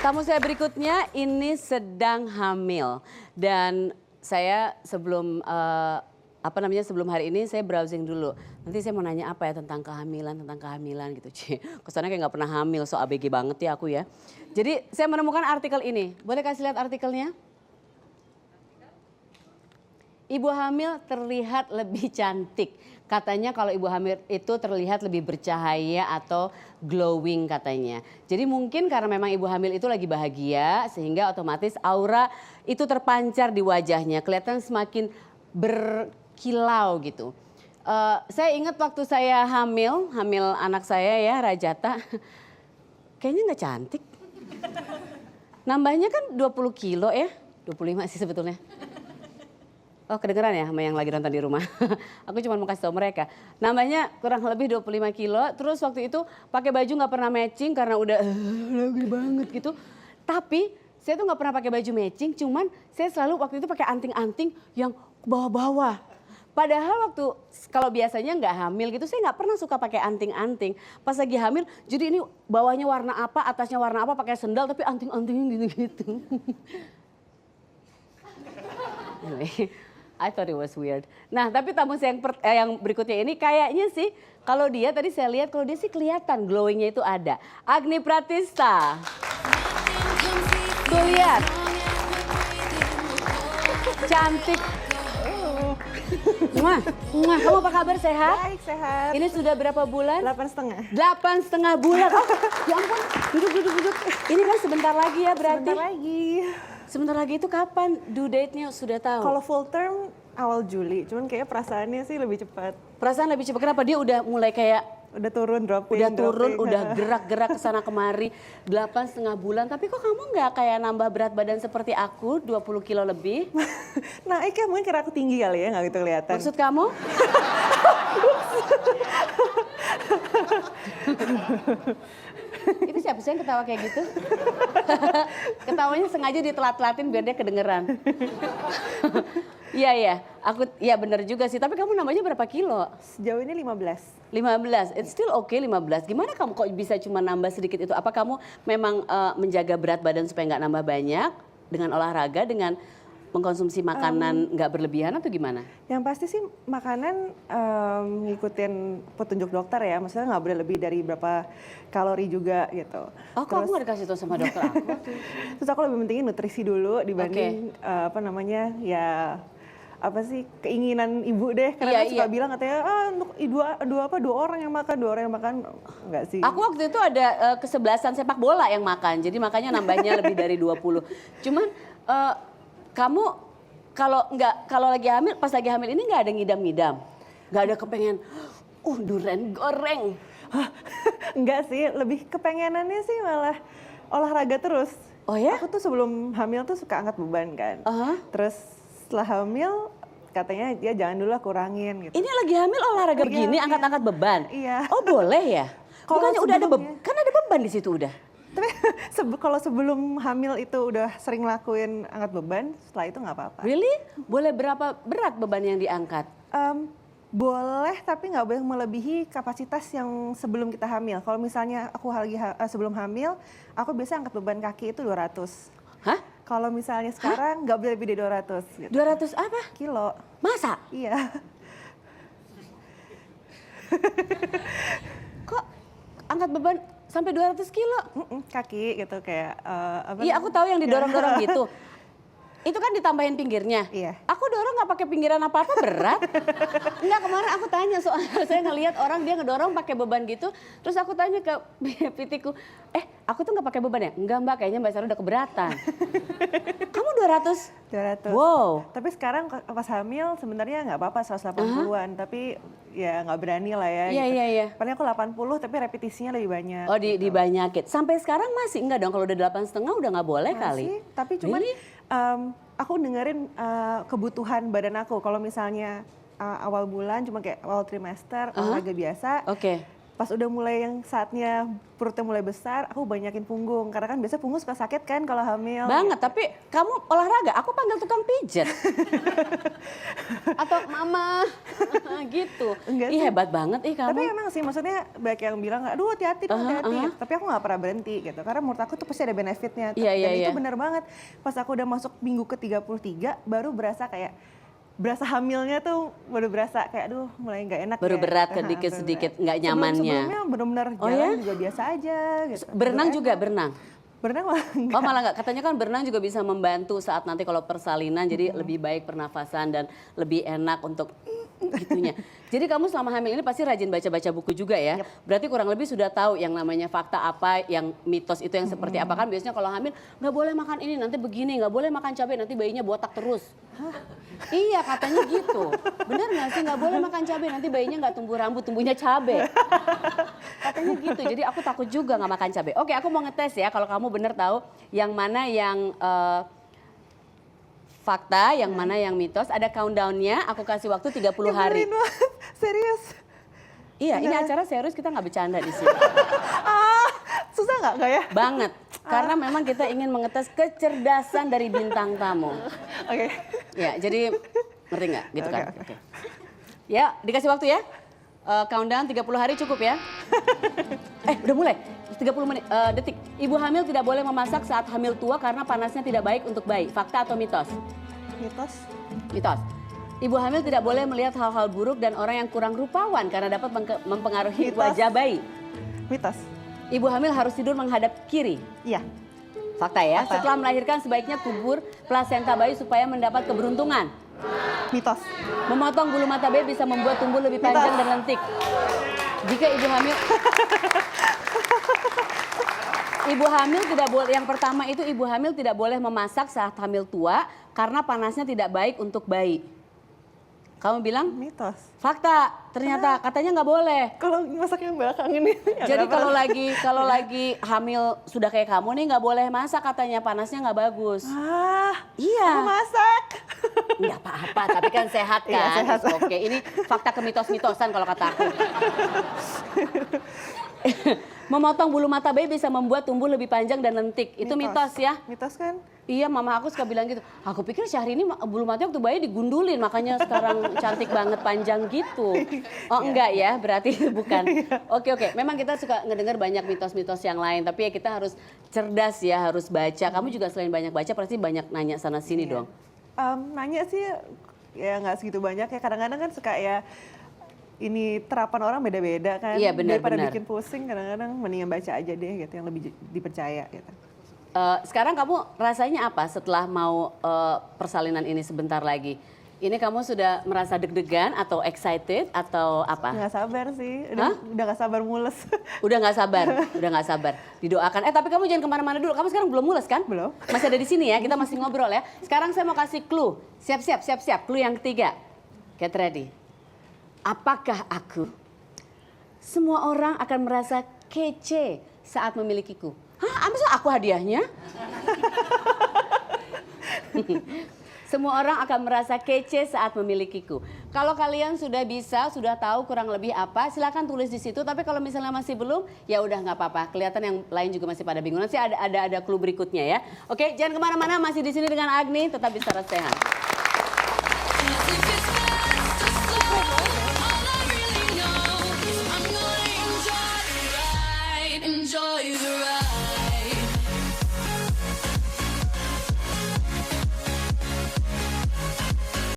Tamu saya berikutnya ini sedang hamil dan saya sebelum sebelum hari ini saya browsing dulu. Nanti saya mau nanya apa ya tentang kehamilan gitu. Kesannya kayak nggak pernah hamil, so ABG banget ya aku ya. Jadi saya menemukan artikel ini. Boleh kasih lihat artikelnya? Ibu hamil terlihat lebih cantik. Katanya kalau ibu hamil itu terlihat lebih bercahaya atau glowing katanya. Jadi mungkin karena memang ibu hamil itu lagi bahagia sehingga otomatis aura itu terpancar di wajahnya. Kelihatan semakin berkilau gitu. Saya ingat waktu saya hamil anak saya ya Rajata. Kayaknya nggak cantik. Nambahnya kan 20 kilo ya. 25 sih sebetulnya. Oh kedengeran ya sama yang lagi nonton di rumah. Aku cuma mau kasih tahu mereka. Nambahnya kurang lebih 25 kilo. Terus waktu itu pakai baju nggak pernah matching karena udah lagi banget gitu. Tapi saya tuh nggak pernah pakai baju matching. Cuman saya selalu waktu itu pakai anting-anting yang bawah-bawah. Padahal waktu kalau biasanya nggak hamil gitu saya nggak pernah suka pakai anting-anting. Pas lagi hamil jadi ini bawahnya warna apa, atasnya warna apa pakai sendal tapi anting-antingnya gitu-gitu. Anyway. I thought it was weird. Nah, tapi tamu saya yang berikutnya ini kayaknya sih kalau dia tadi saya lihat kalau dia sih kelihatan glowingnya itu ada. Agni Pratista. Tuh lihat. Cantik. Kamu apa kabar, sehat? Baik, sehat. Ini sudah berapa bulan? 8,5. 8,5 bulan. Oh, ya ampun. Duduk. Ini kan sebentar lagi ya berarti? Sebentar lagi. Sebentar lagi itu kapan due date-nya sudah tahu? Kalau full term awal Juli, cuman kayaknya perasaannya sih lebih cepat. Perasaan lebih cepat, kenapa? Dia udah mulai kayak Udah turun, dropping. udah gerak-gerak ke sana kemari 8,5 bulan. Tapi kok kamu nggak kayak nambah berat badan seperti aku 20 kilo lebih? Naik ya mungkin karena aku tinggi kali ya, nggak gitu kelihatan. Maksud kamu? Itu siapa sih yang ketawa kayak gitu? Ketawanya sengaja ditelat-telatin biar dia kedengeran. Iya, iya bener juga sih. Tapi kamu nambahnya berapa kilo? Sejauh ini 15. 15, it's still okay 15. Gimana kamu kok bisa cuma nambah sedikit itu? Apa kamu memang menjaga berat badan supaya nggak nambah banyak dengan olahraga, dengan mengkonsumsi makanan nggak berlebihan atau gimana? Yang pasti sih makanan ngikutin petunjuk dokter ya, maksudnya nggak boleh lebih dari berapa kalori juga gitu. Oh, kok aku nggak dikasih tahu sama dokter aku? Terus aku lebih pentingin nutrisi dulu dibanding keinginan ibu deh, karena kan suka bilang katanya untuk dua orang yang makan enggak sih. Aku waktu itu ada kesebelasan sepak bola yang makan, jadi makanya nambahnya lebih dari 20. Cuman kamu kalau lagi hamil, pas lagi hamil ini nggak ada ngidam-ngidam, nggak ada kepengen durian goreng. Enggak sih, lebih kepengenannya sih malah olahraga terus. Oh ya? Aku tuh sebelum hamil tuh suka angkat beban kan. Terus setelah hamil katanya dia jangan dulu kurangin gitu. Ini lagi hamil olahraga begini, angkat-angkat beban? Iya. Oh boleh ya? Bukannya udah ada beban, kan ada beban di situ udah. Tapi kalau sebelum hamil itu udah sering lakuin angkat beban, setelah itu nggak apa-apa. Really? Boleh berapa berat beban yang diangkat? Boleh, tapi nggak boleh melebihi kapasitas yang sebelum kita hamil. Kalau misalnya aku sebelum hamil, aku biasa angkat beban kaki itu 200. Hah? Kalau misalnya sekarang nggak boleh lebih dari 200. Gitu. 200 apa? Kilo. Masa? Iya. Kok angkat beban sampai 200 kilo? Kaki gitu kayak Iya aku tahu yang didorong-dorong gitu. Itu kan ditambahin pinggirnya. Iya. Aku dorong nggak pakai pinggiran apa-apa berat. Enggak, kemarin aku tanya soalnya saya ngelihat orang dia ngedorong pakai beban gitu. Terus aku tanya ke pitiku, aku tuh nggak pakai beban ya? Enggak mbak, kayaknya mbak Sarah udah keberatan. Kamu 200? 200. Wow. Tapi sekarang pas hamil sebenarnya nggak apa-apa 180-an. Tapi ya nggak berani lah ya. Iya. Paling aku 80 tapi repetisinya lebih banyak. Oh dibanyakin. Sampai sekarang masih enggak dong, kalau udah 8,5 udah nggak boleh masih, kali. Tapi cuman aku dengerin kebutuhan badan aku. Kalau misalnya awal bulan cuma kayak awal trimester olahraga biasa. Oke. Pas udah mulai yang saatnya perutnya mulai besar, aku banyakin punggung. Karena kan biasa punggung suka sakit kan kalau hamil. Banget, tapi kamu olahraga, aku panggil tukang pijet. Atau mama, gitu. Enggak Ih sih. hebat banget ih kamu. Tapi emang sih maksudnya banyak yang bilang, aduh hati-hati dong, hati-hati. Tapi aku nggak pernah berhenti gitu. Karena menurut aku tuh pasti ada benefitnya. Iya, Dan iya, itu iya. benar banget. Pas aku udah masuk minggu ke-33, baru berasa hamilnya tuh baru berasa kayak aduh mulai nggak enak Baru ya. berat Baru sedikit berat. nggak nyamannya. Sebelumnya benar-benar Oh jalan ya? juga biasa aja gitu. Berenang Baru juga enak. berenang. Berenang malah enggak. Oh malah nggak, katanya kan berenang juga bisa membantu saat nanti kalau persalinan, jadi lebih baik pernafasan dan lebih enak untuk gitunya. Jadi kamu selama hamil ini pasti rajin baca-baca buku juga ya? Berarti kurang lebih sudah tahu yang namanya fakta apa, yang mitos itu yang seperti apa. Kan biasanya kalau hamil nggak boleh makan ini, nanti begini, nggak boleh makan cabai, nanti bayinya botak terus. Iya katanya gitu. Bener nggak sih, nggak boleh makan cabai, nanti bayinya nggak tumbuh rambut, tumbuhnya cabai. Katanya gitu, jadi aku takut juga nggak makan cabai. Oke, aku mau ngetes ya kalau kamu bener tahu yang mana yang fakta, yang mana yang mitos. Ada countdown-nya, aku kasih waktu 30 hari. Nyebelin banget. Serius. Iya, ini acara serius, kita nggak bercanda di sini. Susah nggak ya? Banget, karena memang kita ingin mengetes kecerdasan dari bintang tamu. Oke. Ya, jadi ngerti nggak gitu kan? Oke. Oke. Ya, dikasih waktu ya. Countdown 30 hari cukup ya. Udah mulai. 30 detik. Ibu hamil tidak boleh memasak saat hamil tua karena panasnya tidak baik untuk bayi. Fakta atau mitos? Mitos. Mitos. Ibu hamil tidak boleh melihat hal-hal buruk dan orang yang kurang rupawan karena dapat mempengaruhi Mitos. wajah bayi. Mitos. Ibu hamil harus tidur menghadap kiri. Iya. Fakta ya. Fakta. Setelah melahirkan sebaiknya kubur plasenta bayi supaya mendapat keberuntungan. Mitos. Memotong bulu mata bayi bisa membuat tumbuh lebih panjang dan lentik. Jika ibu hamil tidak boleh, yang pertama itu ibu hamil tidak boleh memasak saat hamil tua karena panasnya tidak baik untuk bayi. Kamu bilang? Mitos. Fakta, ternyata katanya nggak boleh. Kalau masak yang belakang ini. Jadi kalau lagi hamil sudah kayak kamu nih nggak boleh masak katanya, panasnya nggak bagus. Iya. Aku masak. Nggak apa-apa, tapi kan sehat kan. Iya, sehat. Oke, ini fakta kemitos-mitosan kalau kata aku. Memotong bulu mata bayi bisa membuat tumbuh lebih panjang dan lentik. Itu mitos ya? Mitos kan? Iya, mama aku suka bilang gitu. Aku pikir Syahrini bulu matanya waktu bayi digundulin, makanya sekarang cantik banget panjang gitu. Oh enggak ya, berarti bukan. Oke, memang kita suka ngedengar banyak mitos-mitos yang lain, tapi ya kita harus cerdas ya, harus baca. Kamu juga selain banyak baca pasti banyak nanya sana sini dong. Nanya sih ya nggak segitu banyak ya. Kadang-kadang kan suka ya ini terapan orang beda-beda kan. Iya, benar, Daripada benar. bikin pusing kadang-kadang mendingan baca aja deh gitu yang lebih dipercaya gitu. Sekarang kamu rasanya apa setelah mau persalinan ini sebentar lagi? Ini kamu sudah merasa deg-degan atau excited atau apa? Nggak sabar sih, Hah? udah nggak sabar mules. Udah nggak sabar. Didoakan. Tapi kamu jangan kemana-mana dulu. Kamu sekarang belum mules kan? Belum. Masih ada di sini ya. Kita masih ngobrol ya. Sekarang saya mau kasih clue. Siap. Clue yang ketiga. Get ready. Apakah aku? Semua orang akan merasa kece saat memilikiku. Hah? Masa aku hadiahnya? Semua orang akan merasa kece saat memilikiku. Kalau kalian sudah tahu kurang lebih apa, silakan tulis di situ. Tapi kalau misalnya masih belum, ya udah nggak apa-apa. Kelihatan yang lain juga masih pada bingung. Nanti ada clue berikutnya ya. Oke, jangan kemana-mana. Masih di sini dengan Agni. Tetap bisa sehat.